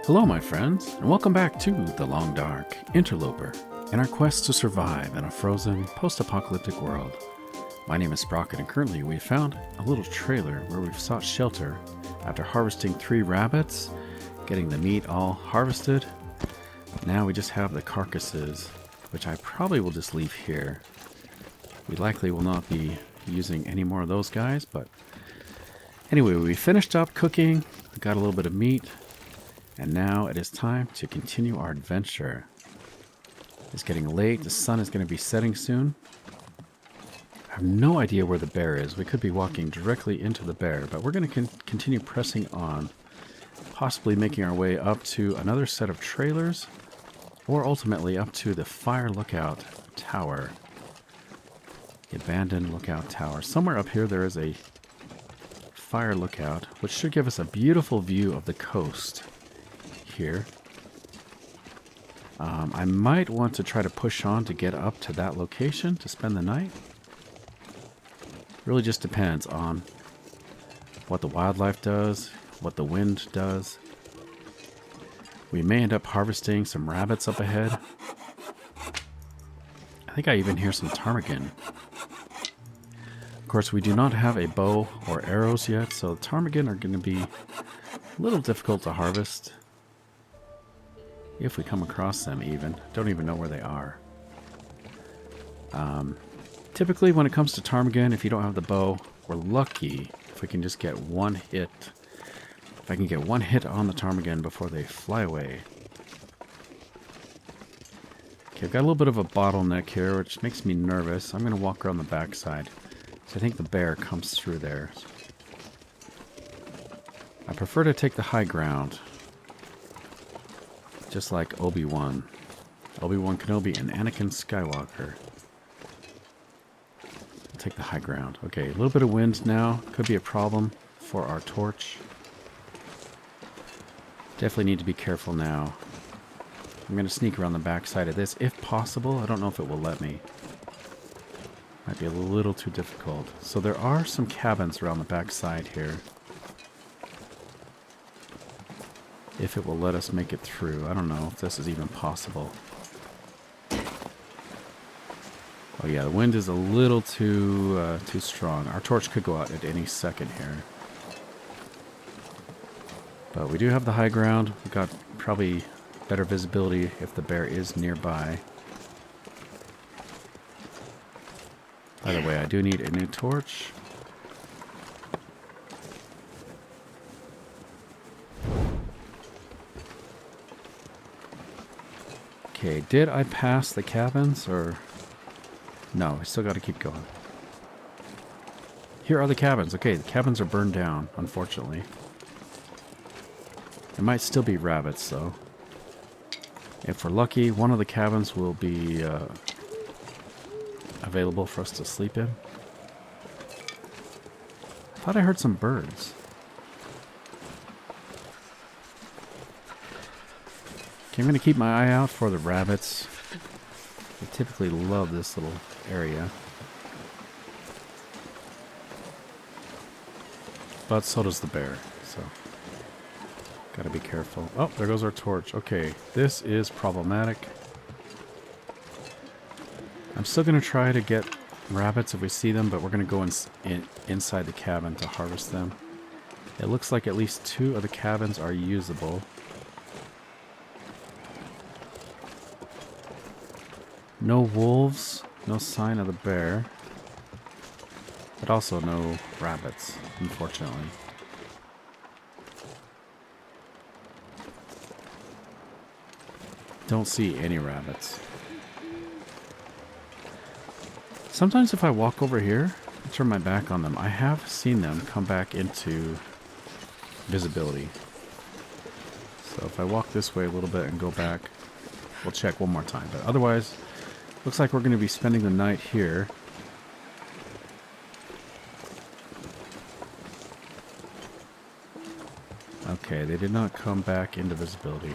Hello, my friends, and welcome back to The Long Dark Interloper in our quest to survive in a frozen, post-apocalyptic world. My name is Sprocket, and currently we've found a little trailer where we've sought shelter after harvesting 3 rabbits, getting the meat all harvested. Now we just have the carcasses, which I probably will just leave here. We likely will not be using any more of those guys, but anyway, we finished up cooking, got a little bit of meat, and now it is time to continue our adventure. It's getting late, the sun is going to be setting soon. I have no idea where the bear is. We could be walking directly into the bear, but we're going to continue pressing on, possibly making our way up to another set of trailers, or ultimately up to the fire lookout tower. The abandoned lookout tower. Somewhere up here there is a fire lookout, which should give us a beautiful view of the coast here. I might want to try to push on to get up to that location to spend the night. Really just depends on what the wildlife does, what the wind does. We may end up harvesting some rabbits up ahead. I think I even hear some ptarmigan. Of course, we do not have a bow or arrows yet, so ptarmigan are going to be a little difficult to harvest. If we come across them even. Don't even know where they are. Typically when it comes to ptarmigan, if you don't have the bow, we're lucky if we can just get one hit. If I can get one hit on the ptarmigan before they fly away. Okay, I've got a little bit of a bottleneck here, which makes me nervous. I'm going to walk around the backside. So I think the bear comes through there. I prefer to take the high ground. Just like Obi-Wan. Obi-Wan Kenobi and Anakin Skywalker. I'll take the high ground. Okay, a little bit of wind now. Could be a problem for our torch. Definitely need to be careful now. I'm going to sneak around the backside of this if possible. I don't know if it will let me. Might be a little too difficult. So there are some cabins around the backside here. If it will let us make it through. I don't know if this is even possible. Oh yeah, the wind is a little too strong. Our torch could go out at any second here. But we do have the high ground. We've got probably better visibility if the bear is nearby. By the way, I do need a new torch. Okay, did I pass the cabins or... No, I still got to keep going. Here are the cabins. Okay, the cabins are burned down, unfortunately. There might still be rabbits, though. If we're lucky, one of the cabins will be available for us to sleep in. I thought I heard some birds. Okay, I'm going to keep my eye out for the rabbits. They typically love this little area. But so does the bear, so gotta be careful. Oh, there goes our torch. Okay, this is problematic. I'm still going to try to get rabbits if we see them, but we're going to go inside the cabin to harvest them. It looks like at least 2 of the cabins are usable. No wolves, no sign of the bear, but also no rabbits, unfortunately. Don't see any rabbits. Sometimes if I walk over here, I turn my back on them. I have seen them come back into visibility. So if I walk this way a little bit and go back, we'll check one more time. But otherwise, looks like we're going to be spending the night here. Okay, they did not come back into visibility.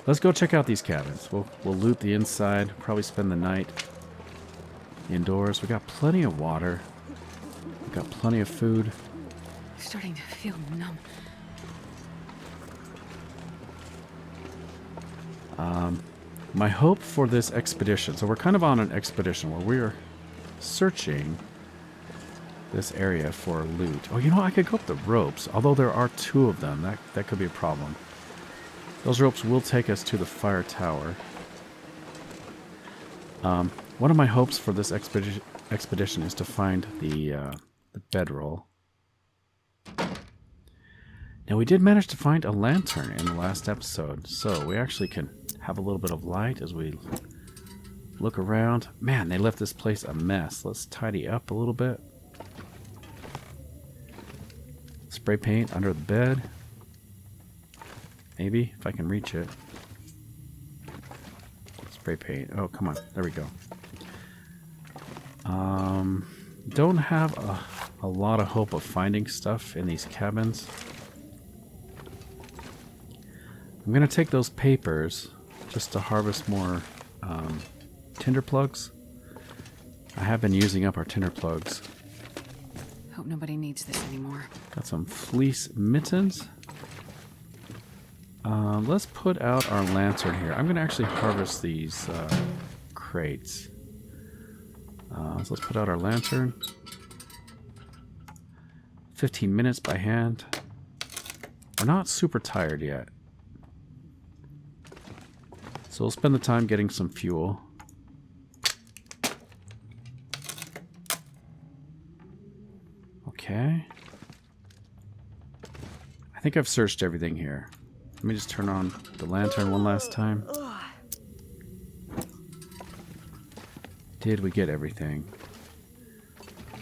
Let's go check out these cabins. We'll loot the inside, probably spend the night indoors. We got plenty of water. We got plenty of food. Starting to feel numb. My hope for this expedition, so we're kind of on an expedition where we're searching this area for loot. Oh, you know, I could go up the ropes, although there are 2 of them. That could be a problem. Those ropes will take us to the fire tower. One of my hopes for this expedition is to find the bedroll. Now, we did manage to find a lantern in the last episode, so we actually can have a little bit of light as we look around. Man, they left this place a mess. Let's tidy up a little bit. Spray paint under the bed. Maybe, if I can reach it. Spray paint. Oh, come on. There we go. Don't have a lot of hope of finding stuff in these cabins. I'm going to take those papers just to harvest more tinder plugs. I have been using up our tinder plugs. Hope nobody needs this anymore. Got some fleece mittens. Let's put out our lantern here. I'm going to actually harvest these crates. So let's put out our lantern. 15 minutes by hand. We're not super tired yet. So we'll spend the time getting some fuel. Okay. I think I've searched everything here. Let me just turn on the lantern one last time. Did we get everything?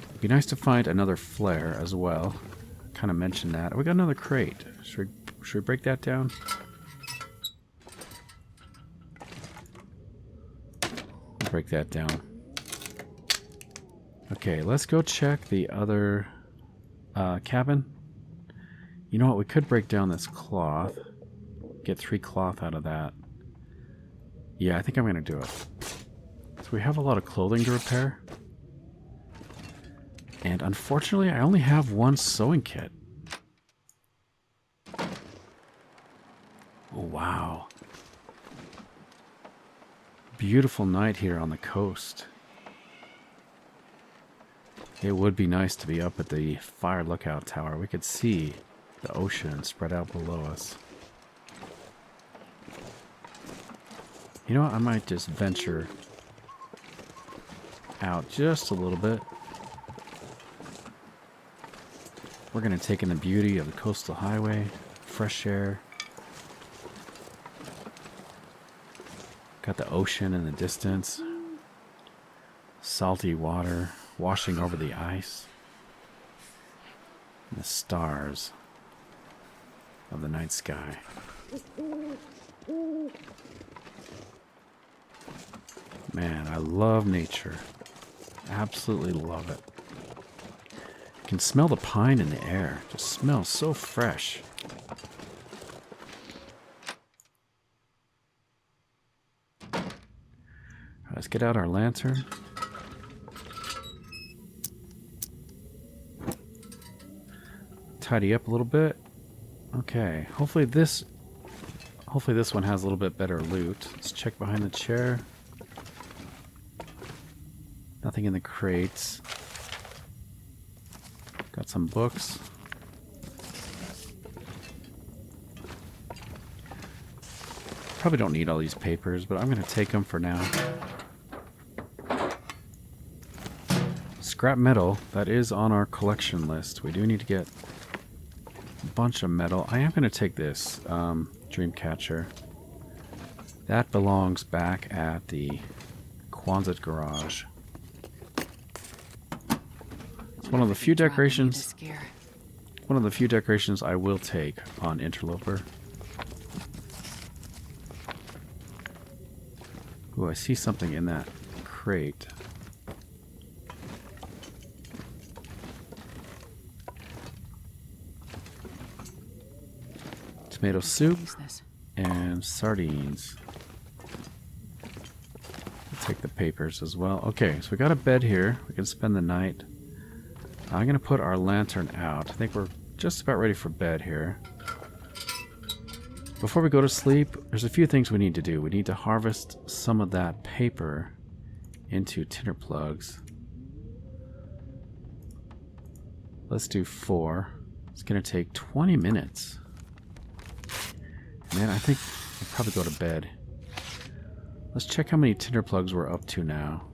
It'd be nice to find another flare as well. Kind of mentioned that. We got another crate. Should we break that down? We'll break that down. Okay, let's go check the other cabin. You know what? We could break down this cloth. Get 3 cloth out of that. Yeah, I think I'm going to do it. So we have a lot of clothing to repair. And unfortunately, I only have 1 sewing kit. Oh, wow. Beautiful night here on the coast. It would be nice to be up at the fire lookout tower. We could see the ocean spread out below us. You know what? I might just venture out just a little bit. We're going to take in the beauty of the coastal highway, fresh air. Got the ocean in the distance. Salty water washing over the ice. And the stars of the night sky. Man, I love nature. Absolutely love it. You can smell the pine in the air. It just smells so fresh. Let's get out our lantern. Tidy up a little bit. Okay, hopefully this one has a little bit better loot. Let's check behind the chair. Nothing in the crates. Got some books. Probably don't need all these papers, but I'm going to take them for now. Scrap metal, that is on our collection list. We do need to get a bunch of metal. I am going to take this Dreamcatcher. That belongs back at the Quonset garage. It's one of the few decorations. One of the few decorations I will take on Interloper. Ooh, I see something in that crate. Tomato soup and sardines. I'll take the papers as well. Okay, so we got a bed here. We can spend the night. I'm going to put our lantern out. I think we're just about ready for bed here. Before we go to sleep, there's a few things we need to do. We need to harvest some of that paper into tinder plugs. Let's do 4. It's going to take 20 minutes. Man, I think I'll probably go to bed. Let's check how many tinder plugs we're up to now.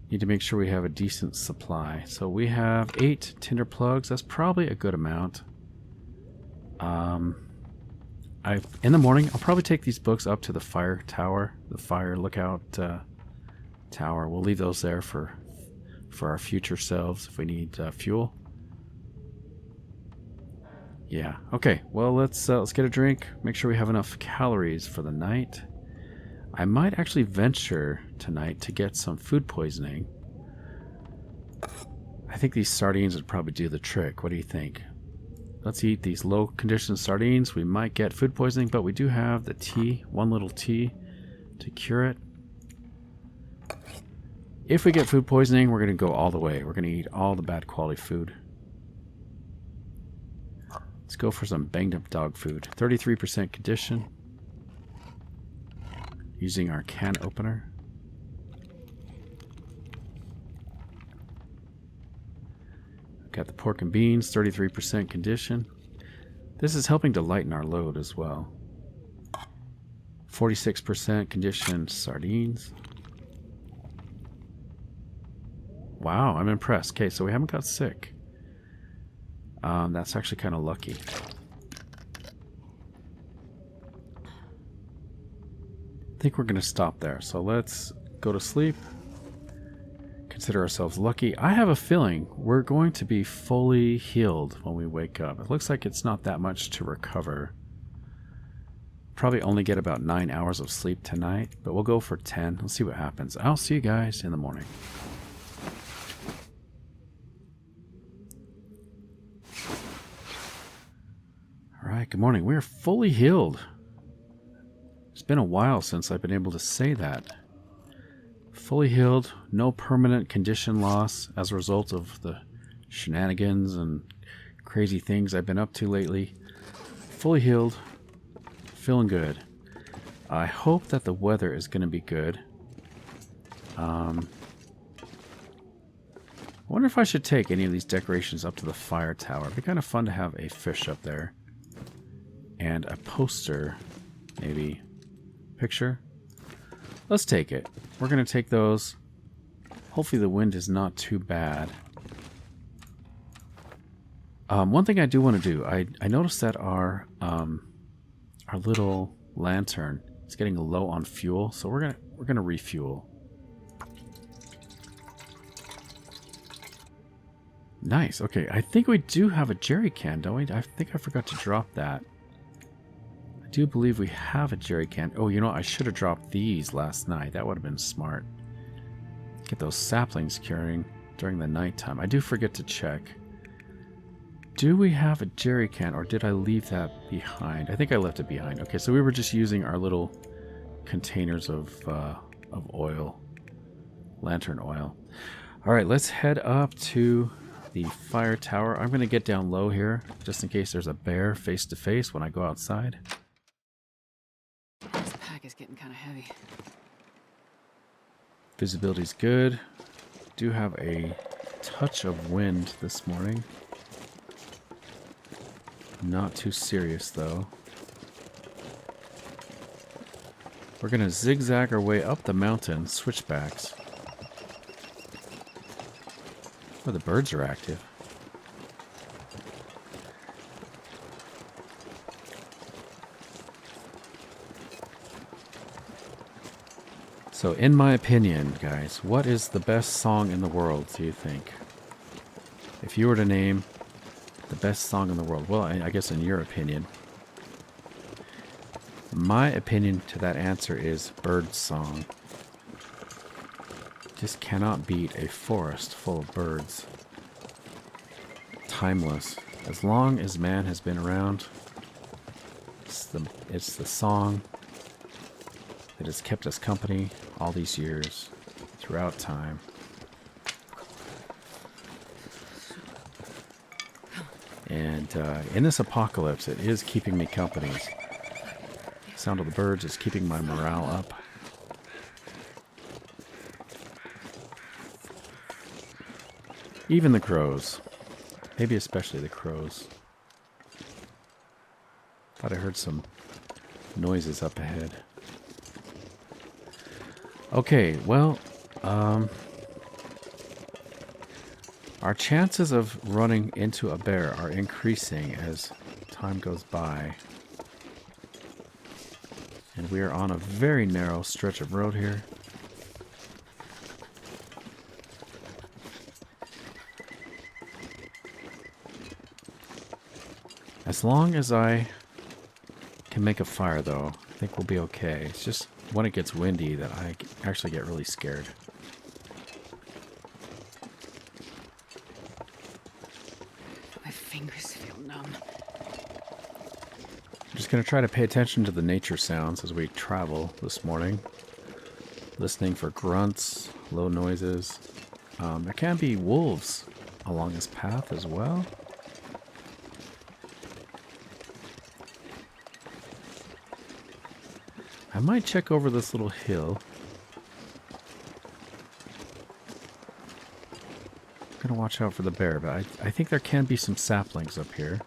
Need to make sure we have a decent supply. So we have 8 tinder plugs. That's probably a good amount. In the morning, I'll probably take these books up to the fire tower, the fire lookout tower. We'll leave those there for our future selves if we need fuel. Yeah. Okay. Well, let's get a drink. Make sure we have enough calories for the night. I might actually venture tonight to get some food poisoning. I think these sardines would probably do the trick. What do you think? Let's eat these low-conditioned sardines. We might get food poisoning, but we do have the tea, one little tea, to cure it. If we get food poisoning, we're going to go all the way. We're going to eat all the bad quality food. Let's go for some banged-up dog food. 33% condition. Using our can opener. Got the pork and beans, 33% condition. This is helping to lighten our load as well. 46% conditioned sardines. Wow, I'm impressed. Okay, so we haven't got sick. That's actually kind of lucky. I think we're going to stop there. So let's go to sleep. Consider ourselves lucky. I have a feeling we're going to be fully healed when we wake up. It looks like it's not that much to recover. Probably only get about 9 hours of sleep tonight, but we'll go for 10. Let's see what happens. I'll see you guys in the morning. Alright, good morning. We're fully healed. It's been a while since I've been able to say that. Fully healed, no permanent condition loss as a result of the shenanigans and crazy things I've been up to lately. Fully healed, feeling good. I hope that the weather is going to be good. I wonder if I should take any of these decorations up to the fire tower. It'd be kind of fun to have a fish up there. And a poster, maybe. Picture. Let's take it. We're going to take those. Hopefully the wind is not too bad. One thing I do want to do, I noticed that our little lantern is getting low on fuel, so we're gonna refuel. Nice. Okay, I think we do have a jerry can, don't we? I think I forgot to drop that. I do believe we have a jerry can. Oh, you know, I should have dropped these last night. That would have been smart. Get those saplings curing during the nighttime. I do forget to check. Do we have a jerry can, or did I leave that behind? I think I left it behind. Okay, so we were just using our little containers of oil, lantern oil. All right, let's head up to the fire tower. I'm going to get down low here, just in case there's a bear face to face when I go outside. This pack is getting kind of heavy. Visibility's good. Do have a touch of wind this morning. Not too serious though. We're going to zigzag our way up the mountain, switchbacks. Oh, the birds are active. So, in my opinion, guys, what is the best song in the world, do you think? If you were to name the best song in the world, well, I guess in your opinion. My opinion to that answer is Bird Song. Just cannot beat a forest full of birds. Timeless. As long as man has been around, it's the song that has kept us company all these years, throughout time. And in this apocalypse, it is keeping me company. Sound of the birds is keeping my morale up. Even the crows. Maybe especially the crows. Thought I heard some noises up ahead. Okay, well, our chances of running into a bear are increasing as time goes by. And we are on a very narrow stretch of road here. As long as I can make a fire, though, I think we'll be okay. It's just when it gets windy that I actually get really scared. My fingers feel numb. I'm just going to try to pay attention to the nature sounds as we travel this morning. Listening for grunts, low noises. There can be wolves along this path as well. I might check over this little hill. I'm going to watch out for the bear, but I think there can be some saplings up here.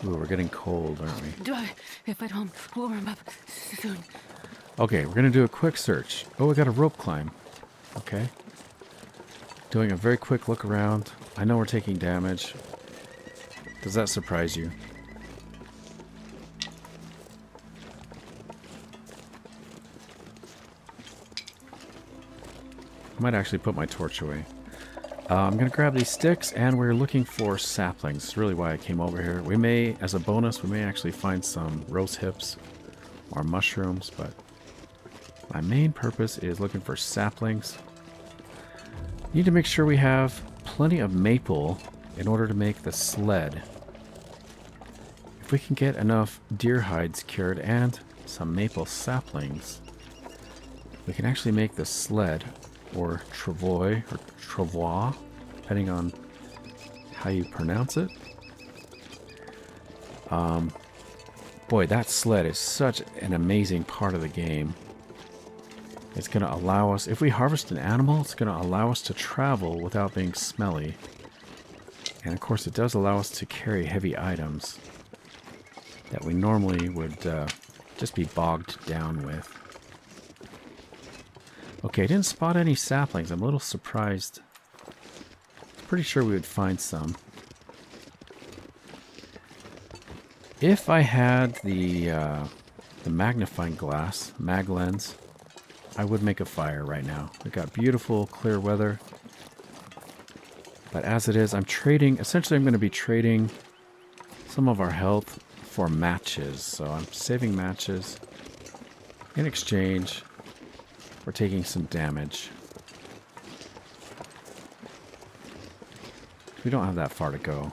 Ooh, we're getting cold, aren't we? Do I? If at home, we'll warm up soon. Okay, we're going to do a quick search. Oh, we got a rope climb. Okay. Doing a very quick look around. I know we're taking damage. Does that surprise you? I might actually put my torch away. I'm going to grab these sticks, and we're looking for saplings. That's really why I came over here. We may, as a bonus, we may actually find some rose hips or mushrooms, but my main purpose is looking for saplings. Need to make sure we have plenty of maple in order to make the sled. If we can get enough deer hides cured and some maple saplings, we can actually make the sled, or travois, or travois, depending on how you pronounce it. Boy, that sled is such an amazing part of the game. It's going to allow us, if we harvest an animal, it's going to allow us to travel without being smelly. And of course, it does allow us to carry heavy items that we normally would just be bogged down with. Okay, I didn't spot any saplings. I'm a little surprised. Pretty sure we would find some. If I had the magnifying glass, mag lens, I would make a fire right now. We've got beautiful, clear weather. But as it is, I'm trading... Essentially, I'm going to be trading some of our health for matches. So I'm saving matches. In exchange, we're taking some damage. We don't have that far to go.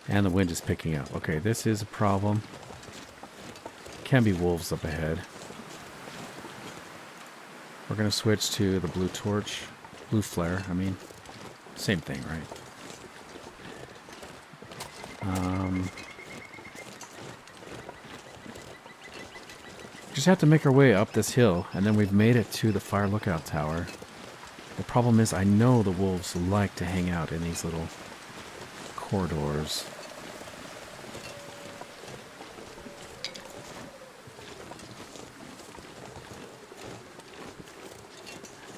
And the wind is picking up. Okay, this is a problem. Can be wolves up ahead. We're going to switch to the blue torch. Blue flare, I mean. Same thing, right? Just have to make our way up this hill, and then we've made it to the fire lookout tower. The problem is I know the wolves like to hang out in these little corridors.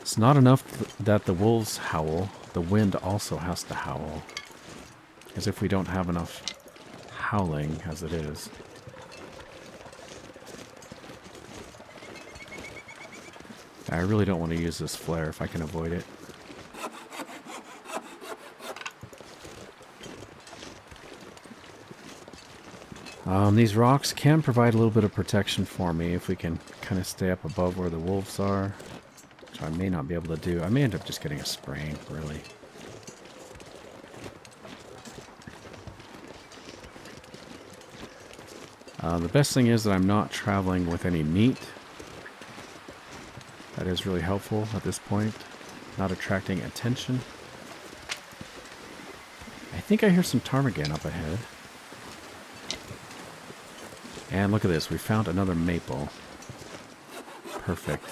It's not enough that the wolves howl, the wind also has to howl. As if we don't have enough howling as it is. I really don't want to use this flare if I can avoid it. These rocks can provide a little bit of protection for me if we can kind of stay up above where the wolves are. Which I may not be able to do. I may end up just getting a sprain, really. The best thing is that I'm not traveling with any meat. is really helpful at this point. Not attracting attention. I think I hear some ptarmigan up ahead. And look at this. We found another maple. Perfect.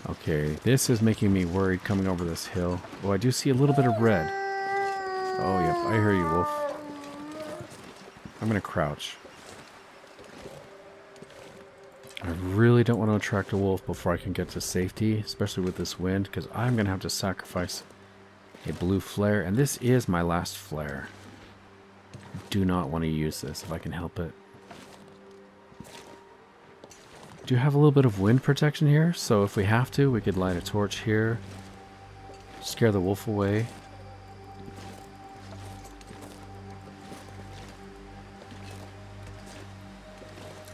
Okay, this is making me worried coming over this hill. Oh, I do see a little bit of red. Oh, yep. I hear you, wolf. I'm going to crouch. I really don't want to attract a wolf before I can get to safety, especially with this wind, because I'm going to have to sacrifice a blue flare, and this is my last flare. I do not want to use this if I can help it. Do have a little bit of wind protection here, so if we have to, we could light a torch here, scare the wolf away.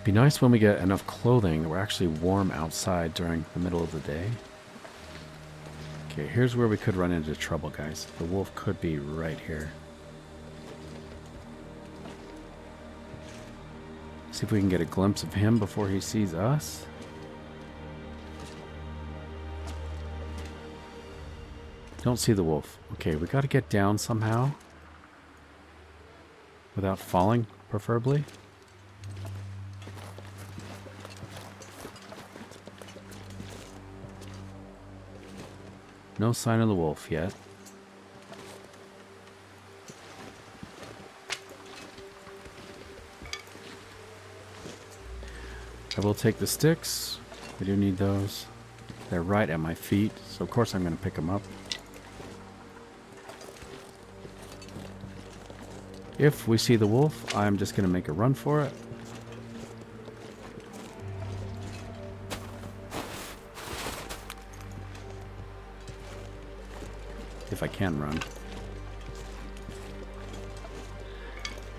Be nice when we get enough clothing that we're actually warm outside during the middle of the day. Okay, here's where we could run into trouble, guys. The wolf could be right here. See if we can get a glimpse of him before he sees us. Don't see the wolf. Okay, we got to get down somehow. Without falling, preferably. No sign of the wolf yet. I will take the sticks. We do need those. They're right at my feet, so of course I'm going to pick them up. If we see the wolf, I'm just going to make a run for it. If I can run.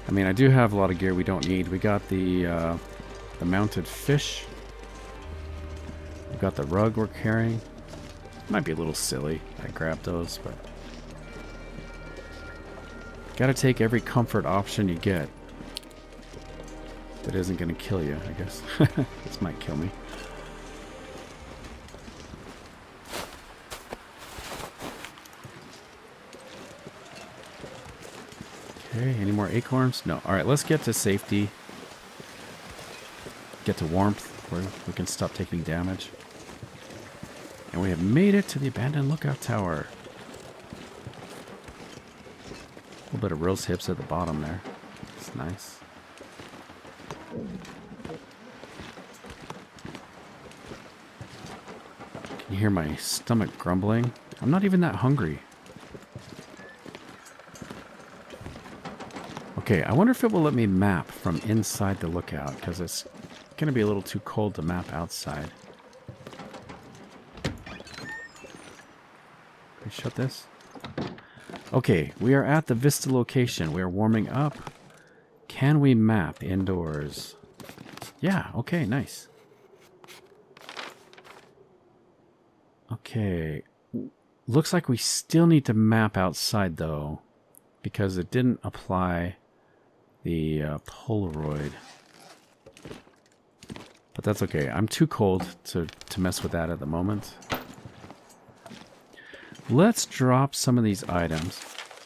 I mean, I do have a lot of gear we don't need. We got the mounted fish. We've got the rug we're carrying. Might be a little silly. I grabbed those, but gotta take every comfort option you get. That isn't gonna kill you, I guess. This might kill me. Okay, any more acorns? No. Alright, let's get to safety. Get to warmth where we can stop taking damage. And we have made it to the abandoned lookout tower. A little bit of rose hips at the bottom there. It's nice. Can you hear my stomach grumbling? I'm not even that hungry. Okay, I wonder if it will let me map from inside the lookout, because it's going to be a little too cold to map outside. Can we shut this? Okay, we are at the Vista location. We are warming up. Can we map indoors? Yeah, okay, nice. Okay. Looks like we still need to map outside, though, because it didn't apply the Polaroid. But that's okay. I'm too cold to mess with that at the moment. Let's drop some of these items.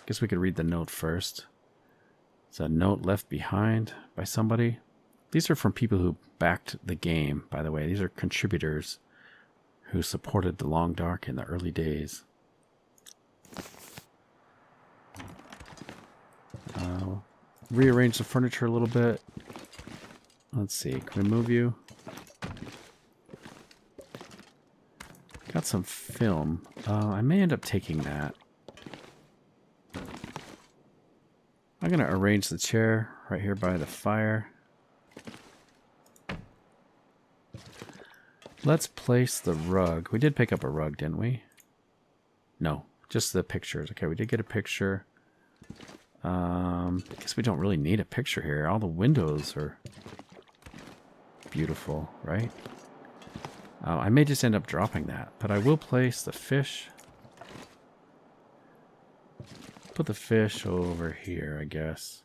Guess we could read the note first. It's a note left behind by somebody. These are from people who backed the game, by the way. These are contributors who supported the Long Dark in the early days. Rearrange the furniture a little bit. Let's see. Can we move you? Got some film. I may end up taking that. I'm going to arrange the chair right here by the fire. Let's place the rug. We did pick up a rug, didn't we? No, just the pictures. Okay, we did get a picture. I guess we don't really need a picture here. All the windows are beautiful, right? I may just end up dropping that, but I will place the fish. Put the fish over here, I guess.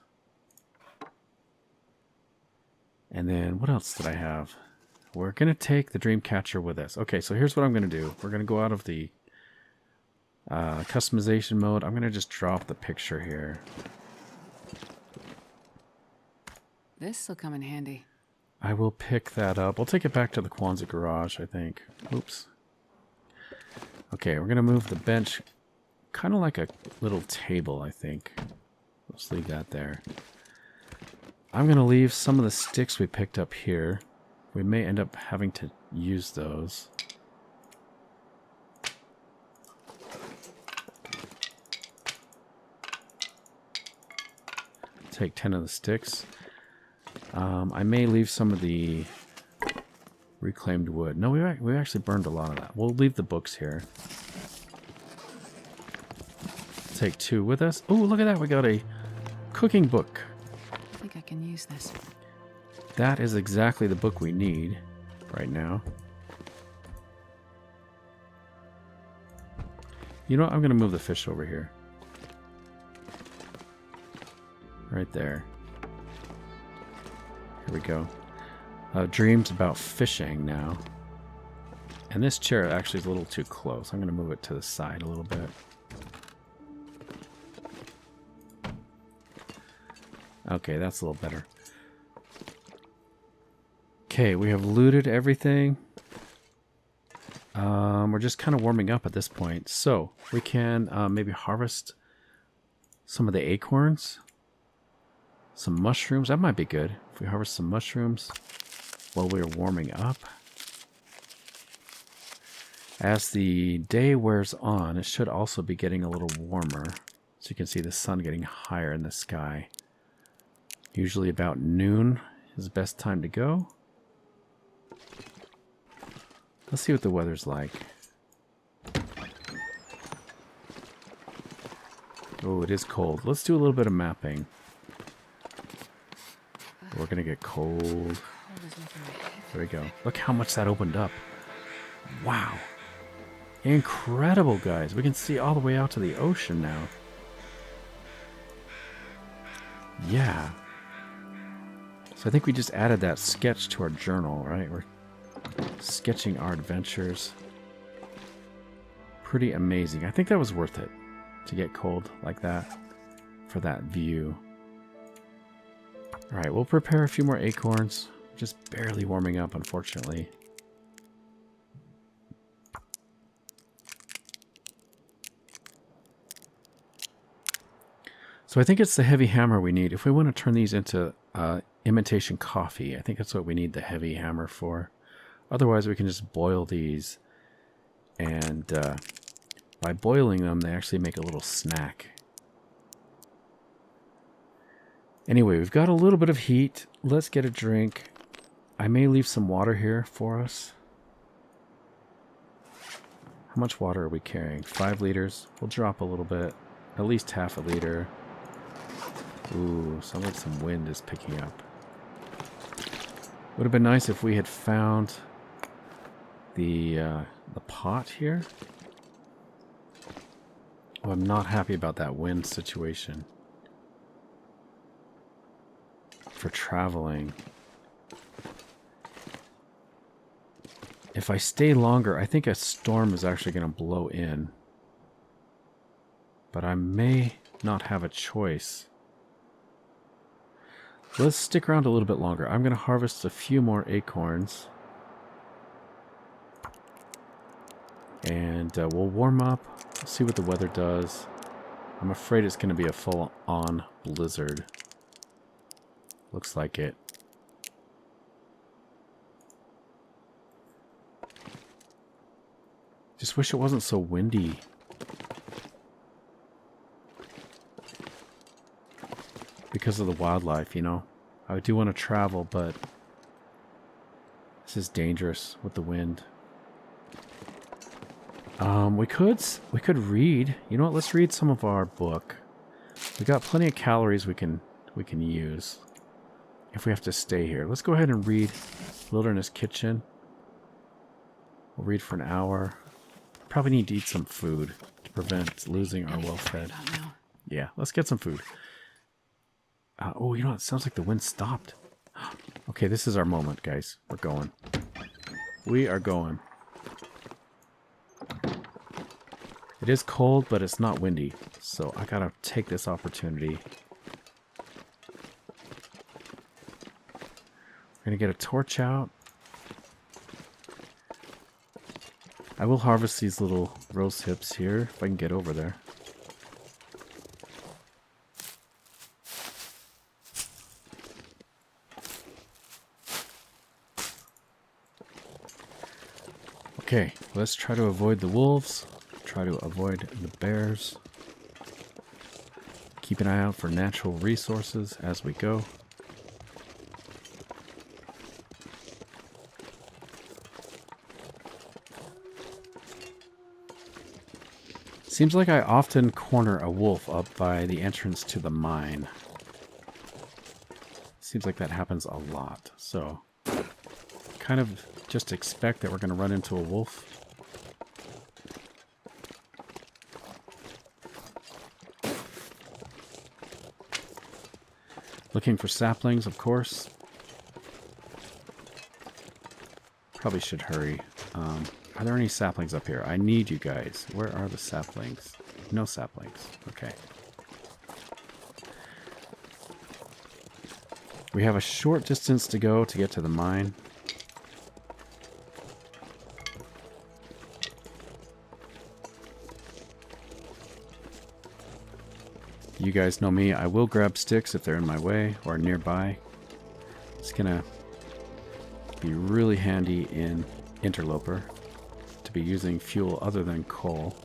And then what else did I have? We're going to take the dream catcher with us. Okay, so here's what I'm going to do. We're going to go out of the customization mode. I'm going to just drop the picture here. This'll come in handy. I will pick that up. We'll take it back to the Kwanzaa garage, I think. Oops. Okay, we're going to move the bench kind of like a little table, I think. Let's leave that there. I'm going to leave some of the sticks we picked up here. We may end up having to use those. Take 10 of the sticks. I may leave some of the reclaimed wood. No, we actually burned a lot of that. We'll leave the books here. Take 2 with us. Oh, look at that. We got a cooking book. I think I can use this. That is exactly the book we need right now. You know what? I'm going to move the fish over here. Right there. Here we go. Dreams about fishing now. And this chair actually is a little too close. I'm going to move it to the side a little bit. Okay, that's a little better. Okay, we have looted everything. We're just kind of warming up at this point. So, we can maybe harvest some of the acorns. Some mushrooms. That might be good. If we harvest some mushrooms while we're warming up. As the day wears on, it should also be getting a little warmer. So you can see the sun getting higher in the sky. Usually about noon is the best time to go. Let's see what the weather's like. Oh, it is cold. Let's do a little bit of mapping. We're going to get cold. There we go. Look how much that opened up. Wow. Incredible, guys. We can see all the way out to the ocean now. Yeah. So I think we just added that sketch to our journal, right? We're sketching our adventures. Pretty amazing. I think that was worth it to get cold like that for that view. All right, we'll prepare a few more acorns. Just barely warming up, unfortunately. So I think it's the heavy hammer we need. If we want to turn these into imitation coffee, I think that's what we need the heavy hammer for. Otherwise, we can just boil these. And by boiling them, they actually make a little snack. Anyway, we've got a little bit of heat. Let's get a drink. I may leave some water here for us. How much water are we carrying? 5 liters. We'll drop a little bit. At least half a liter. Ooh, sounds like some wind is picking up. Would have been nice if we had found the pot here. Oh, I'm not happy about that wind situation. For traveling. If I stay longer, I think a storm is actually going to blow in. But I may not have a choice. Let's stick around a little bit longer. I'm going to harvest a few more acorns. And we'll warm up. See what the weather does. I'm afraid it's going to be a full-on blizzard. Looks like it. Just wish it wasn't so windy. Because of the wildlife, you know. I do want to travel, but this is dangerous with the wind. We could read. You know what? Let's read some of our book. We got plenty of calories we can use if we have to stay here. Let's go ahead and read Wilderness Kitchen. We'll read for an hour. Probably need to eat some food to prevent losing our well-fed. Yeah, let's get some food. Oh, you know, it sounds like the wind stopped. Okay, this is our moment, guys. We're going. We are going. It is cold, but it's not windy. So I gotta take this opportunity. We're gonna get a torch out. I will harvest these little rose hips here if I can get over there. Okay, let's try to avoid the wolves, try to avoid the bears. Keep an eye out for natural resources as we go. Seems like I often corner a wolf up by the entrance to the mine. Seems like that happens a lot, so kind of just expect that we're going to run into a wolf. Looking for saplings, of course. Probably should hurry. Are there any saplings up here? I need you guys. Where are the saplings? No saplings. Okay. We have a short distance to go to get to the mine. You guys know me. I will grab sticks if they're in my way or nearby. It's gonna be really handy in Interloper to be using fuel other than coal.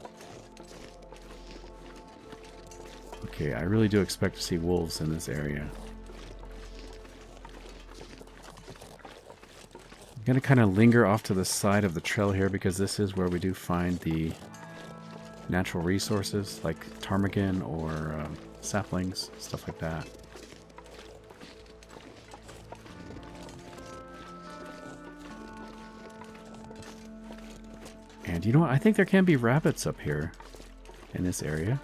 Okay, I really do expect to see wolves in this area. I'm gonna kind of linger off to the side of the trail here because this is where we do find the natural resources like ptarmigan or saplings, stuff like that. And you know what? I think there can be rabbits up here in this area.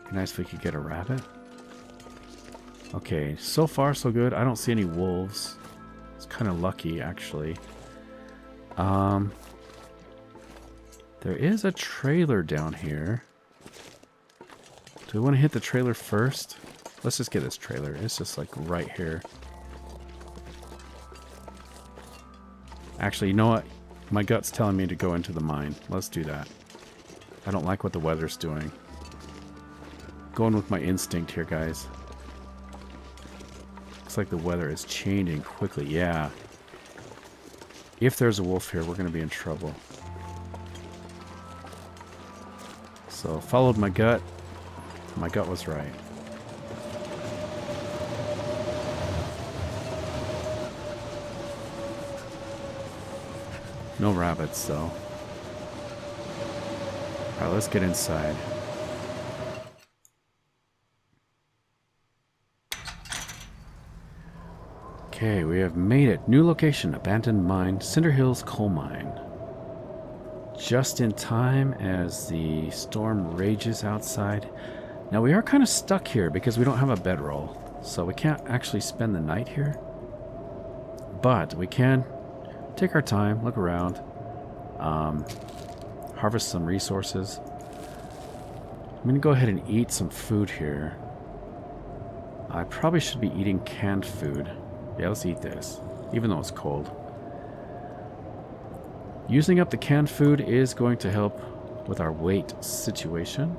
Be nice if we could get a rabbit. Okay, so far so good. I don't see any wolves. It's kind of lucky, actually. There is a trailer down here. Do we want to hit the trailer first? Let's just get this trailer. It's just like right here. Actually, you know what? My gut's telling me to go into the mine. Let's do that. I don't like what the weather's doing. Going with my instinct here, guys. Looks like the weather is changing quickly. Yeah. If there's a wolf here, we're going to be in trouble. So, followed my gut. My gut was right. No rabbits, though. Alright, let's get inside. Okay, we have made it. New location, abandoned mine, Cinder Hills Coal Mine. Just in time as the storm rages outside. Now we are kind of stuck here because we don't have a bedroll, so we can't actually spend the night here. But we can take our time, look around, harvest some resources. I'm going to go ahead and eat some food here. I probably should be eating canned food. Yeah, let's eat this, even though it's cold. Using up the canned food is going to help with our weight situation.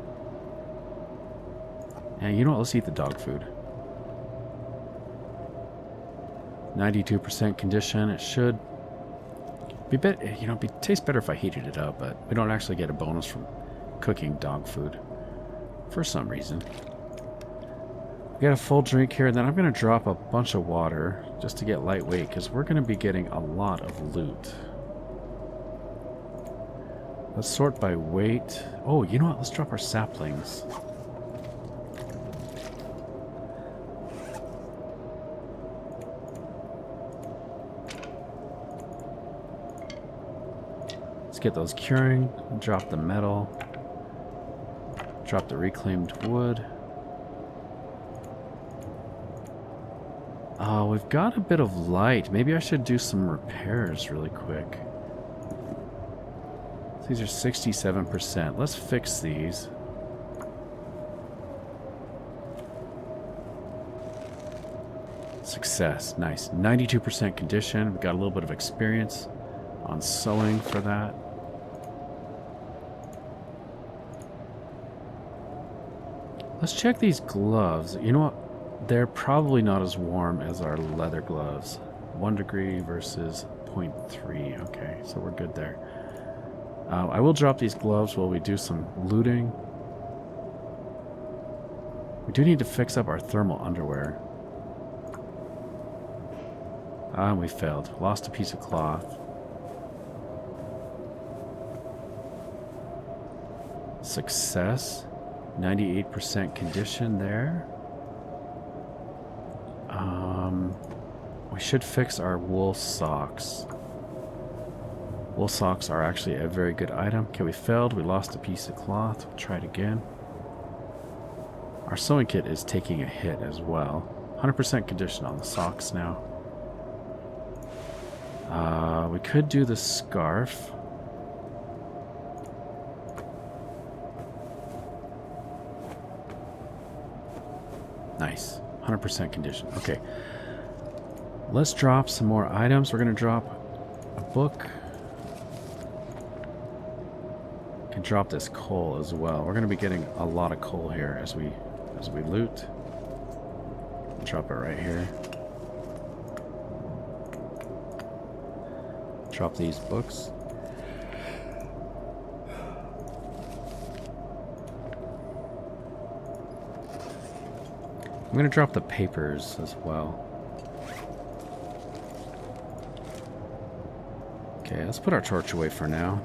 And you know what? Let's eat the dog food. 92% condition. It should be better. You know, taste better if I heated it up, but we don't actually get a bonus from cooking dog food for some reason. We got a full drink here, and then I'm going to drop a bunch of water just to get lightweight because we're going to be getting a lot of loot. Let's sort by weight. Oh, you know what? Let's drop our saplings. Let's get those curing. Drop the metal. Drop the reclaimed wood. Oh, we've got a bit of light. Maybe I should do some repairs really quick. These are 67%. Let's fix these. Success. Nice. 92% condition. We got a little bit of experience on sewing for that. Let's check these gloves. You know what? They're probably not as warm as our leather gloves. 1 degree versus 0.3. Okay, so we're good there. I will drop these gloves while we do some looting. We do need to fix up our thermal underwear. We failed. Lost a piece of cloth. Success. 98% condition there. We should fix our wool socks. Wool socks are actually a very good item. Okay, we failed. We lost a piece of cloth. We'll try it again. Our sewing kit is taking a hit as well. 100% condition on the socks now. We could do the scarf. Nice. 100% condition. Okay. Let's drop some more items. We're going to drop a book. Can drop this coal as well. We're going to be getting a lot of coal here as we loot. Drop it right here. Drop these books. I'm going to drop the papers as well. Okay, let's put our torch away for now,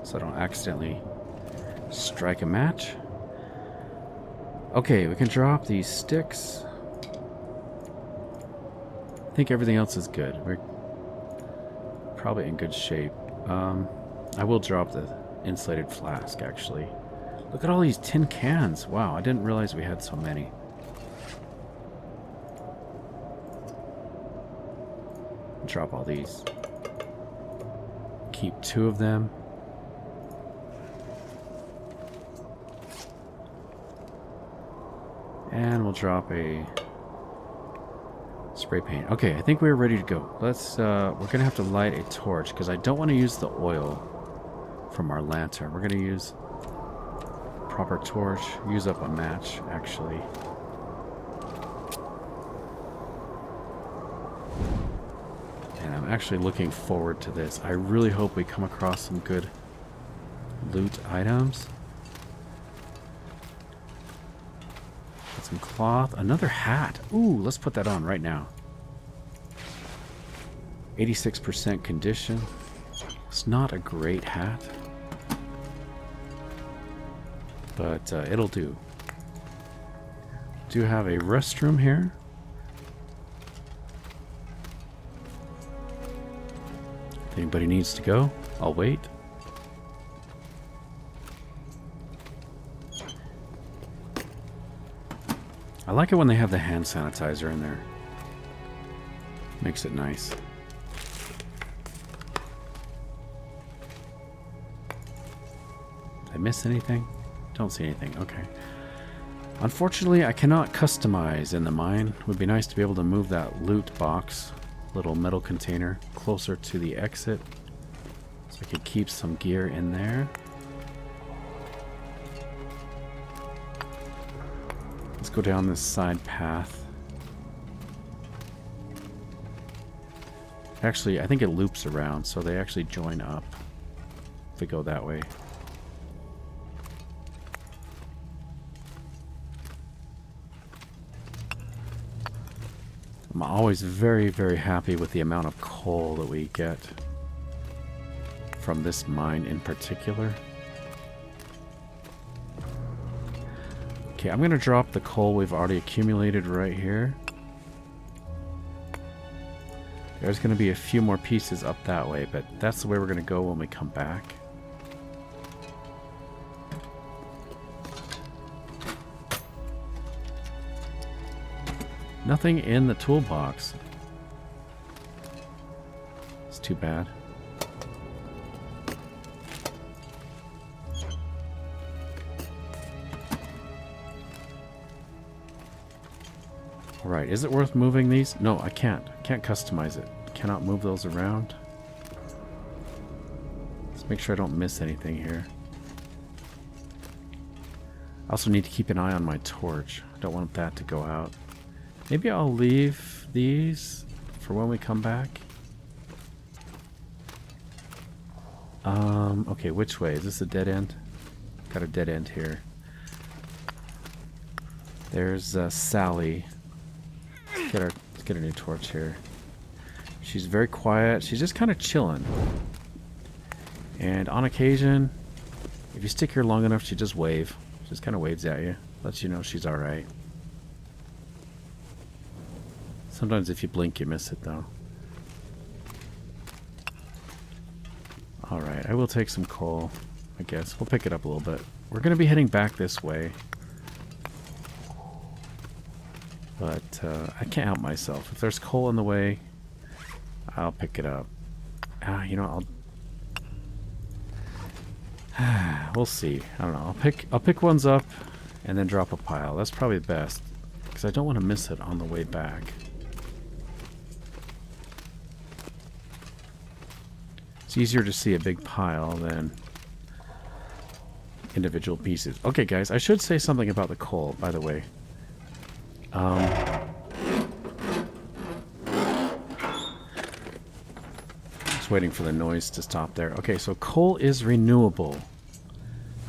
so I don't accidentally strike a match. Okay, we can drop these sticks. I think everything else is good. We're probably in good shape. I will drop the insulated flask, actually. Look at all these tin cans. Wow, I didn't realize we had so many. Drop all these. Keep 2 of them. And we'll drop a spray paint. Okay, I think we're ready to go. Let's, we're gonna have to light a torch because I don't want to use the oil from our lantern. We're gonna use proper torch, use up a match, actually. And I'm actually looking forward to this. I really hope we come across some good loot items. Got some cloth. Another hat. Ooh, let's put that on right now. 86% condition. It's not a great hat, but it'll do. Do have a restroom here. If anybody needs to go, I'll wait. I like it when they have the hand sanitizer in there. Makes it nice. Did I miss anything? Don't see anything. Okay. Unfortunately, I cannot customize in the mine. It would be nice to be able to move that loot box, little metal container, closer to the exit so I could keep some gear in there. Let's go down this side path. Actually, I think it loops around, so they actually join up if we go that way. I'm always very, very happy with the amount of coal that we get from this mine in particular. Okay, I'm going to drop the coal we've already accumulated right here. There's going to be a few more pieces up that way, but that's the way we're going to go when we come back. Nothing in the toolbox. It's too bad. Alright, is it worth moving these? No, I can't. I can't customize it. Cannot move those around. Let's make sure I don't miss anything here. I also need to keep an eye on my torch. I don't want that to go out. Maybe I'll leave these for when we come back. Okay, which way? Is this a dead end? Got a dead end here. There's Sally. Let's get a new torch here. She's very quiet. She's just kind of chilling. And on occasion, if you stick here long enough, she just wave. She just kind of waves at you. Lets you know she's alright. Sometimes if you blink, you miss it, though. Alright, I will take some coal, I guess. We'll pick it up a little bit. We're going to be heading back this way. But I can't help myself. If there's coal in the way, I'll pick it up. You know, we'll see. I don't know. I'll pick ones up and then drop a pile. That's probably best because I don't want to miss it on the way back. It's easier to see a big pile than individual pieces. Okay, guys, I should say something about the coal, by the way. Just waiting for the noise to stop there. Okay, so coal is renewable.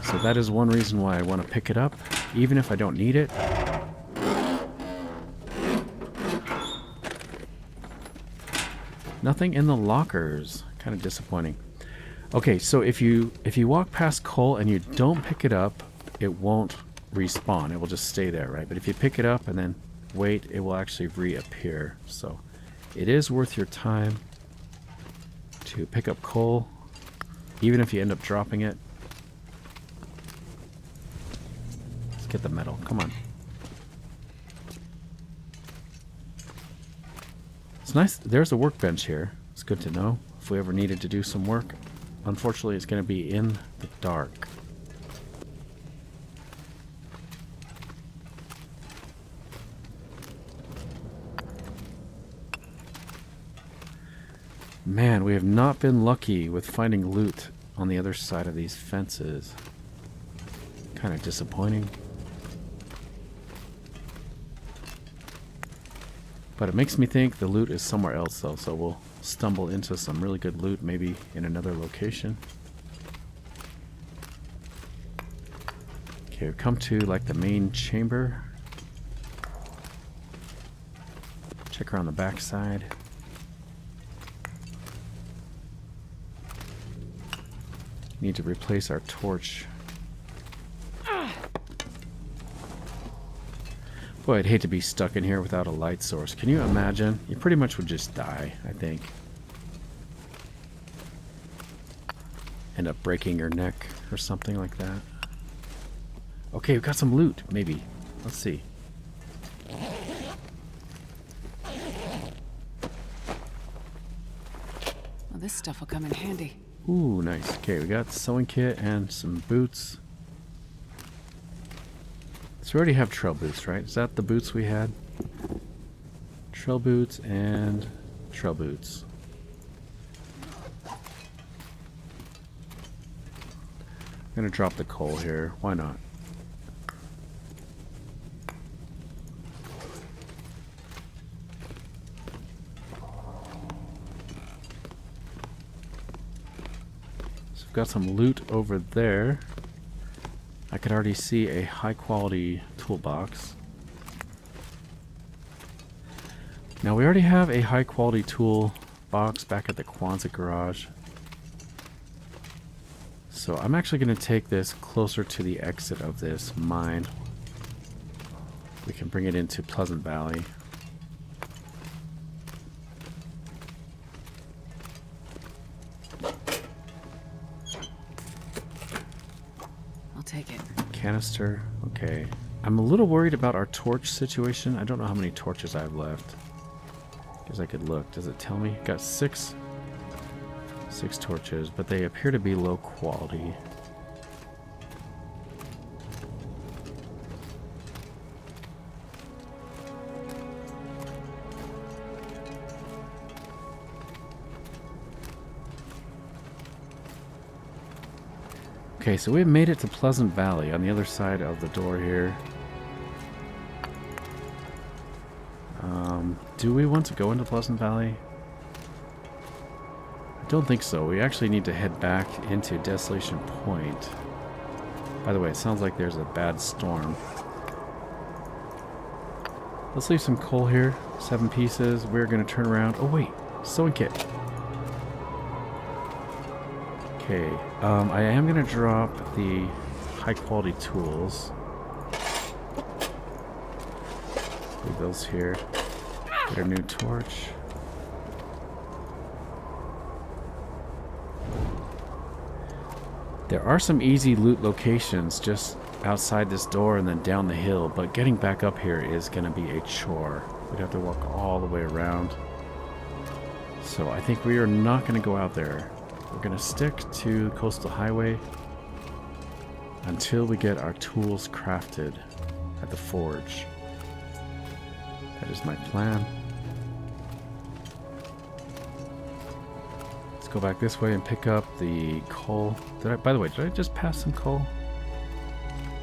So that is one reason why I want to pick it up, even if I don't need it. Nothing in the lockers. Kind of disappointing. Okay, so if you walk past coal and you don't pick it up, it won't respawn. It will just stay there, right? But if you pick it up and then wait, it will actually reappear. So it is worth your time to pick up coal, even if you end up dropping it. Let's get the metal. Come on. It's nice. There's a workbench here. It's good to know if we ever needed to do some work. Unfortunately, it's going to be in the dark. Man, we have not been lucky with finding loot on the other side of these fences. Kind of disappointing. But it makes me think the loot is somewhere else, though, so we'll stumble into some really good loot, maybe in another location. Okay, we've come to, like, the main chamber. Check around the backside. Need to replace our torch. Boy, I'd hate to be stuck in here without a light source. Can you imagine? You pretty much would just die, I think. End up breaking your neck or something like that. Okay, we've got some loot, maybe. Let's see. Well, this stuff will come in handy. Ooh, nice. Okay, we got sewing kit and some boots. So we already have trail boots, right? Is that the boots we had? Trail boots and trail boots. I'm gonna drop the coal here. Why not? So we've got some loot over there. I could already see a high quality toolbox. Now we already have a high quality tool box back at the Quonset garage. So I'm actually going to take this closer to the exit of this mine. We can bring it into Pleasant Valley. I'll take it. Canister. Okay. I'm a little worried about our torch situation. I don't know how many torches I have left. Guess I could look. Does it tell me? Got six torches, but they appear to be low quality. Okay, so we've made it to Pleasant Valley on the other side of the door here. Do we want to go into Pleasant Valley? I don't think so. We actually need to head back into Desolation Point. By the way, it sounds like there's a bad storm. Let's leave some coal here. 7 pieces. We're going to turn around. Oh, wait. Sewing kit. Okay. I am going to drop the high-quality tools. Leave those here. Get a new torch. There are some easy loot locations just outside this door and then down the hill, but getting back up here is going to be a chore. We'd have to walk all the way around. So I think we are not going to go out there. We're going to stick to Coastal Highway until we get our tools crafted at the forge. That is my plan. Let's go back this way and pick up the coal. By the way, did I just pass some coal?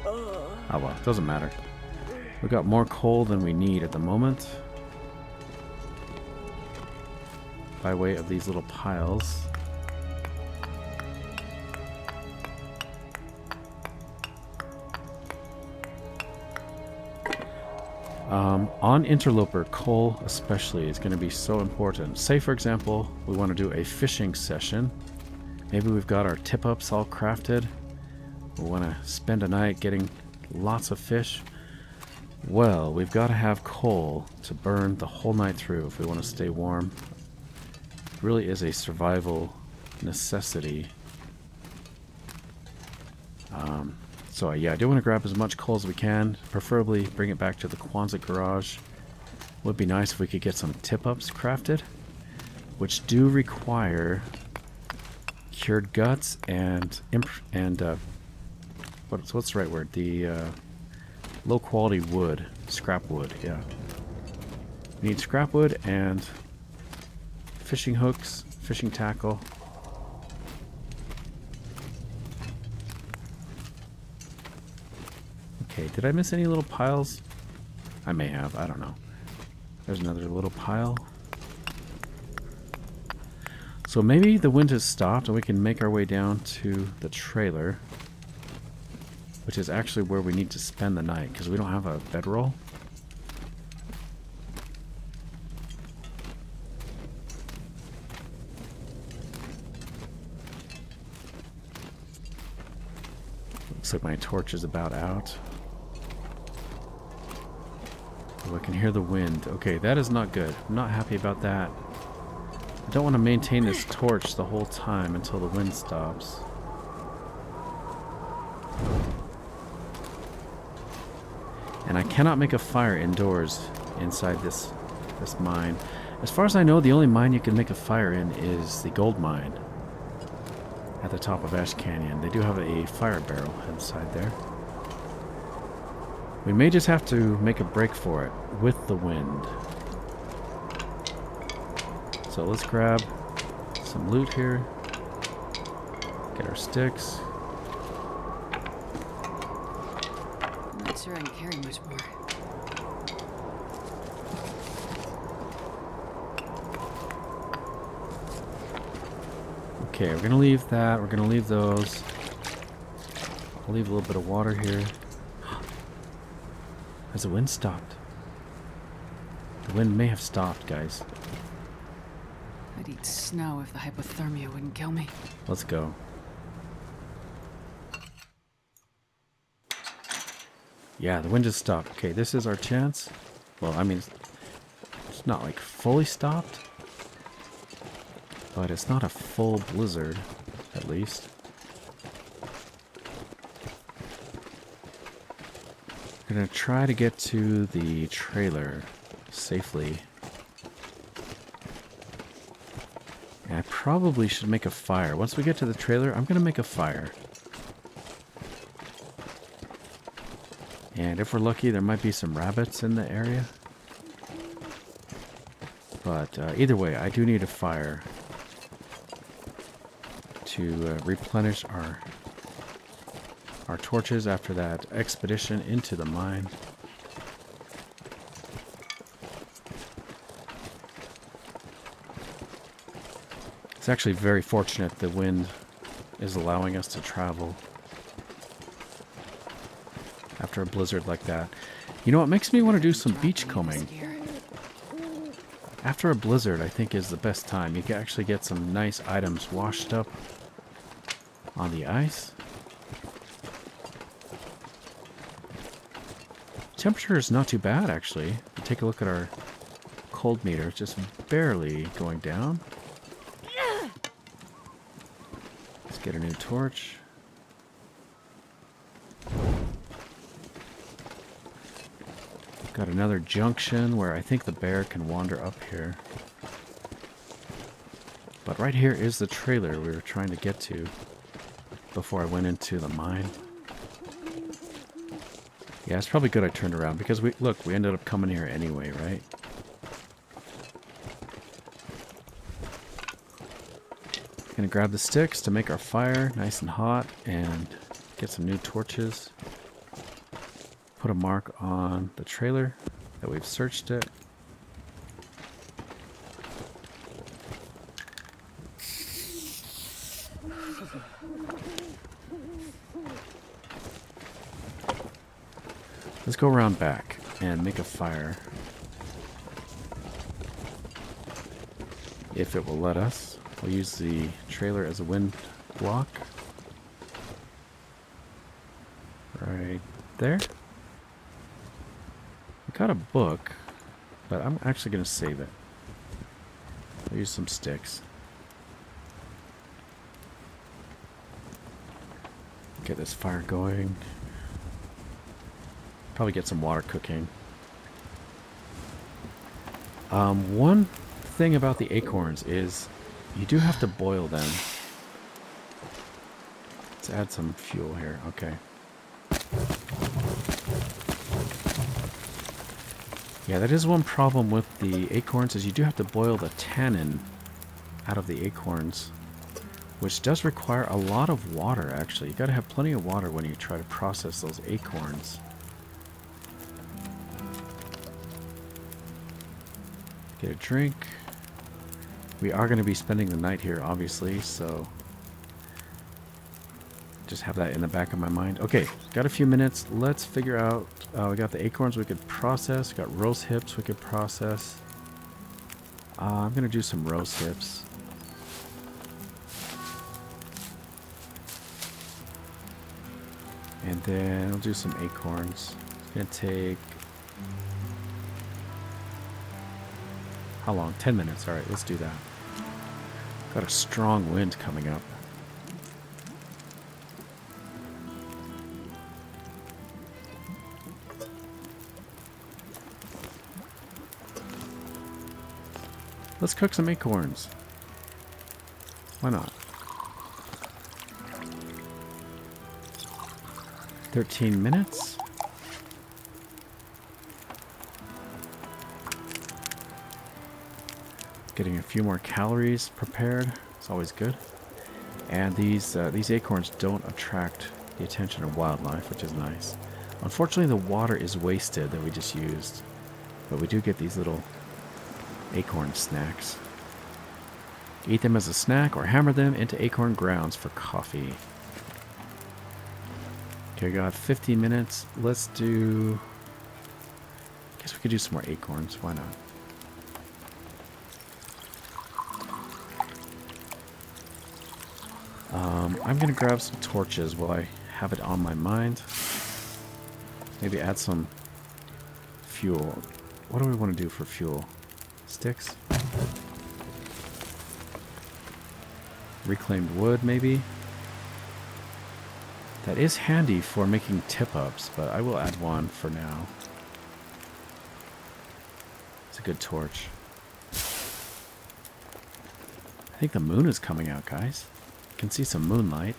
Oh well, doesn't matter. We've got more coal than we need at the moment. By way of these little piles. On Interloper, coal especially is going to be so important. Say, for example, we want to do a fishing session. Maybe we've got our tip-ups all crafted. We want to spend a night getting lots of fish. Well, we've got to have coal to burn the whole night through if we want to stay warm. It really is a survival necessity. So yeah, I do want to grab as much coal as we can. Preferably bring it back to the Quonset garage. Would be nice if we could get some tip-ups crafted, which do require cured guts and what's the right word? The low quality wood, scrap wood. Yeah, we need scrap wood and fishing hooks, fishing tackle. Okay, did I miss any little piles? I may have, I don't know. There's another little pile. So maybe the wind has stopped and we can make our way down to the trailer, which is actually where we need to spend the night because we don't have a bedroll. Looks like my torch is about out. Oh, I can hear the wind. Okay, that is not good. I'm not happy about that. I don't want to maintain this torch the whole time until the wind stops. And I cannot make a fire indoors inside this mine. As far as I know, the only mine you can make a fire in is the gold mine at the top of Ash Canyon. They do have a fire barrel inside there. We may just have to make a break for it with the wind. So let's grab some loot here. Get our sticks. I'm not sure I can carry much more. Okay, we're gonna leave that. We're gonna leave those. I'll leave a little bit of water here. Has the wind stopped? The wind may have stopped, guys. I'd eat snow if the hypothermia wouldn't kill me. Let's go. Yeah, the wind just stopped. Okay, this is our chance. Well, I mean, it's not like fully stopped, but it's not a full blizzard, at least. I'm gonna try to get to the trailer safely. And I probably should make a fire. Once we get to the trailer, I'm gonna make a fire. And if we're lucky, there might be some rabbits in the area. But either way, I do need a fire to replenish our torches after that expedition into the mine. It's actually very fortunate the wind is allowing us to travel after a blizzard like that. You know what makes me want to do some beach combing? After a blizzard, I think is the best time. You can actually get some nice items washed up on the ice. Temperature is not too bad, actually. Take a look at our cold meter. It's just barely going down. Let's get a new torch. Got another junction where I think the bear can wander up here. But right here is the trailer we were trying to get to before I went into the mine. Yeah, it's probably good I turned around because we ended up coming here anyway, right? Gonna grab the sticks to make our fire nice and hot and get some new torches. Put a mark on the trailer that we've searched it. Let's go around back and make a fire. If it will let us. We'll use the trailer as a wind block. Right there. We got a book, but I'm actually going to save it. I'll use some sticks. Get this fire going. Probably get some water cooking. One thing about the acorns is you do have to boil them. Let's add some fuel here. Okay. Yeah, that is one problem with the acorns is you do have to boil the tannin out of the acorns, which does require a lot of water, actually. You gotta have plenty of water when you try to process those acorns. Get a drink. We are going to be spending the night here, obviously, so just have that in the back of my mind. Okay, got a few minutes. Let's figure out... we got the acorns we could process. Got roast hips we could process. I'm going to do some roast hips. And then I'll do some acorns. It's going to take... How long? 10 minutes. Alright, let's do that. Got a strong wind coming up. Let's cook some acorns. Why not? 13 minutes. Getting a few more calories prepared. It's always good. And these acorns don't attract the attention of wildlife, which is nice. Unfortunately, the water is wasted that we just used. But we do get these little acorn snacks. Eat them as a snack or hammer them into acorn grounds for coffee. Okay, got 15 minutes. Let's do... I guess we could do some more acorns. Why not? I'm going to grab some torches while I have it on my mind. Maybe add some fuel. What do we want to do for fuel? Sticks? Reclaimed wood, maybe? That is handy for making tip-ups, but I will add one for now. It's a good torch. I think the moon is coming out, guys. You can see some moonlight.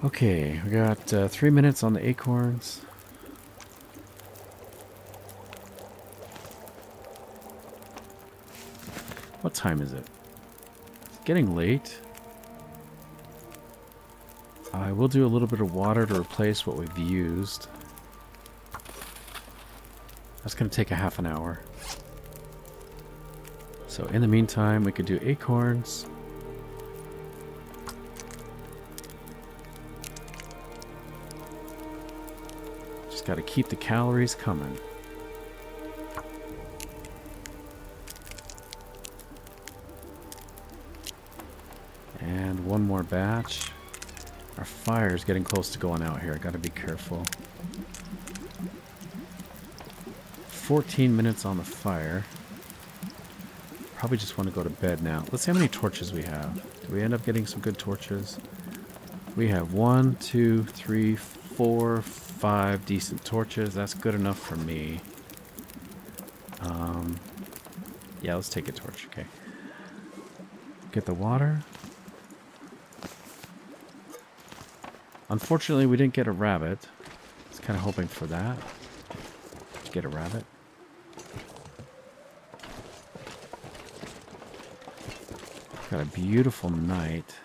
Okay, we got 3 minutes on the acorns. What time is it? It's getting late. I will do a little bit of water to replace what we've used. That's going to take a half an hour. So in the meantime, we could do acorns. Just got to keep the calories coming. And one more batch. Our fire is getting close to going out here. I got to be careful. 14 minutes on the fire. Probably just want to go to bed now. Let's see how many torches we have. Do we end up getting some good torches? We have 1, 2, 3, 4, 5 decent torches. That's good enough for me. Yeah, let's take a torch. Okay. Get the water. Unfortunately, we didn't get a rabbit. I was kind of hoping for that. To get a rabbit. Got a beautiful night.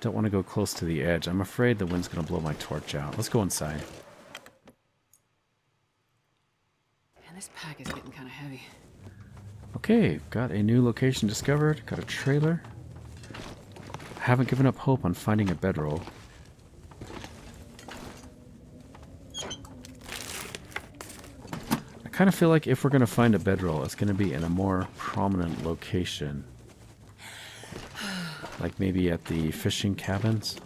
Don't want to go close to the edge. I'm afraid the wind's going to blow my torch out. Let's go inside. Man, this pack is getting kind of heavy. Okay, got a new location discovered. Got a trailer. Haven't given up hope on finding a bedroll. I kind of feel like if we're going to find a bedroll, it's going to be in a more prominent location. Like maybe at the fishing cabins.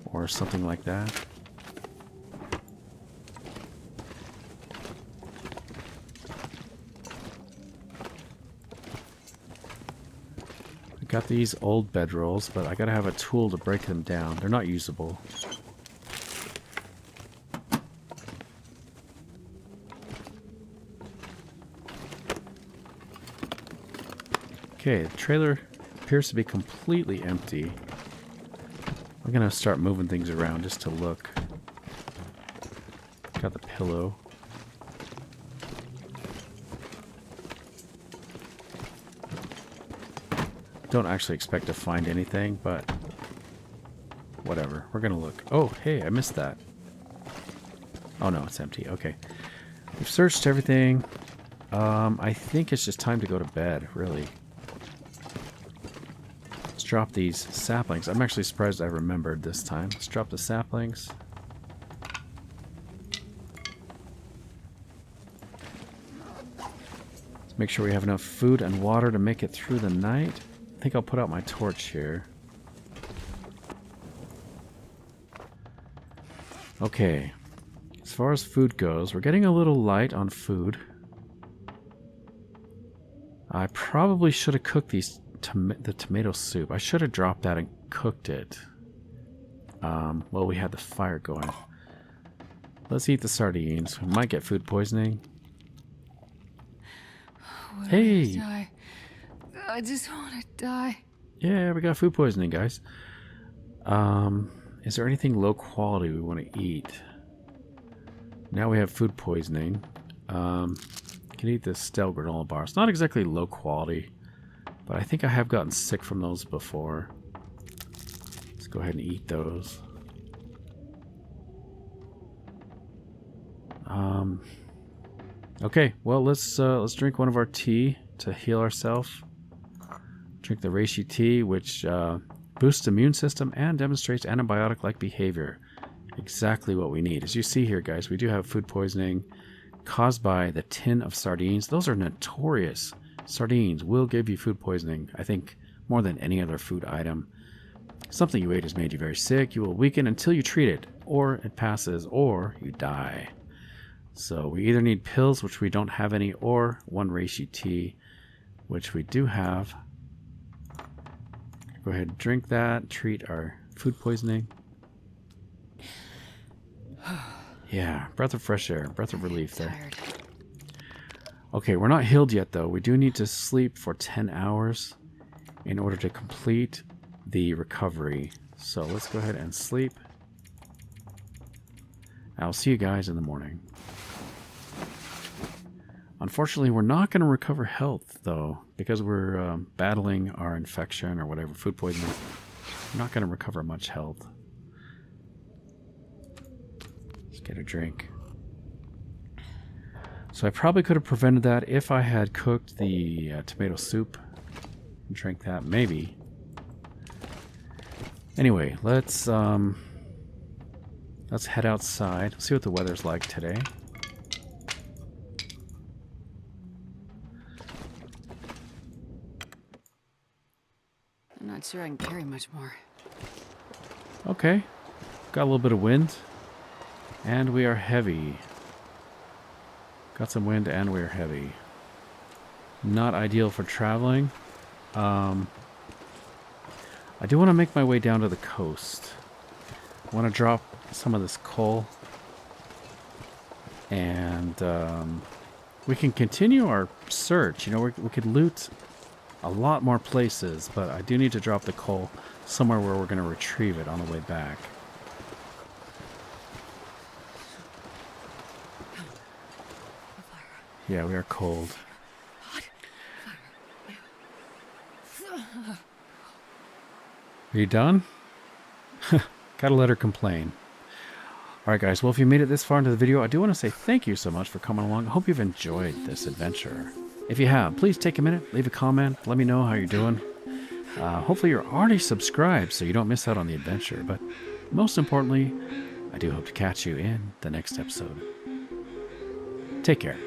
Or something like that. Got these old bedrolls, but I gotta have a tool to break them down. They're not usable. Okay, the trailer appears to be completely empty. I'm gonna start moving things around just to look. Got the pillow. Don't actually expect to find anything, but whatever. We're gonna look. Oh, hey, I missed that. Oh no, it's empty. Okay. We've searched everything. I think it's just time to go to bed, really. Let's drop these saplings. I'm actually surprised I remembered this time. Let's drop the saplings. Let's make sure we have enough food and water to make it through the night. I think I'll put out my torch here. Okay. As far as food goes, we're getting a little light on food. I probably should have cooked these the tomato soup. I should have dropped that and cooked it. While we had the fire going. Let's eat the sardines. We might get food poisoning. Hey! I just want to die. Yeah, we got food poisoning, guys. Is there anything low quality we want to eat? Now we have food poisoning. Can eat this stale granola bar. It's not exactly low quality, but I think I have gotten sick from those before. Let's go ahead and eat those. Okay, well let's drink one of our tea to heal ourselves. Drink the Reishi tea, which boosts the immune system and demonstrates antibiotic-like behavior. Exactly what we need. As you see here, guys, we do have food poisoning caused by the tin of sardines. Those are notorious. Sardines will give you food poisoning, I think, more than any other food item. Something you ate has made you very sick. You will weaken until you treat it, or it passes, or you die. So we either need pills, which we don't have any, or 1 reishi tea, which we do have. Go ahead and drink that, treat our food poisoning. Yeah, breath of fresh air, breath of relief there. Tired. Okay, we're not healed yet, though. We do need to sleep for 10 hours in order to complete the recovery. So let's go ahead and sleep. I'll see you guys in the morning. Unfortunately, we're not going to recover health, though, because we're battling our infection or whatever, food poisoning. We're not going to recover much health. Let's get a drink. So I probably could have prevented that if I had cooked the tomato soup and drank that, maybe. Anyway, let's head outside. See what the weather's like today. I'm not sure I can carry much more. Okay. Got a little bit of wind. And we are heavy. Got some wind and we're heavy. Not ideal for traveling. I do want to make my way down to the coast. I want to drop some of this coal. And we can continue our search. You know, we could loot a lot more places, but I do need to drop the coal somewhere where we're going to retrieve it on the way back. Yeah, we are cold. Are you done? Gotta let her complain. Alright guys, well if you made it this far into the video, I do want to say thank you so much for coming along. I hope you've enjoyed this adventure. If you have, please take a minute, leave a comment, let me know how you're doing. Hopefully you're already subscribed so you don't miss out on the adventure, but most importantly, I do hope to catch you in the next episode. Take care.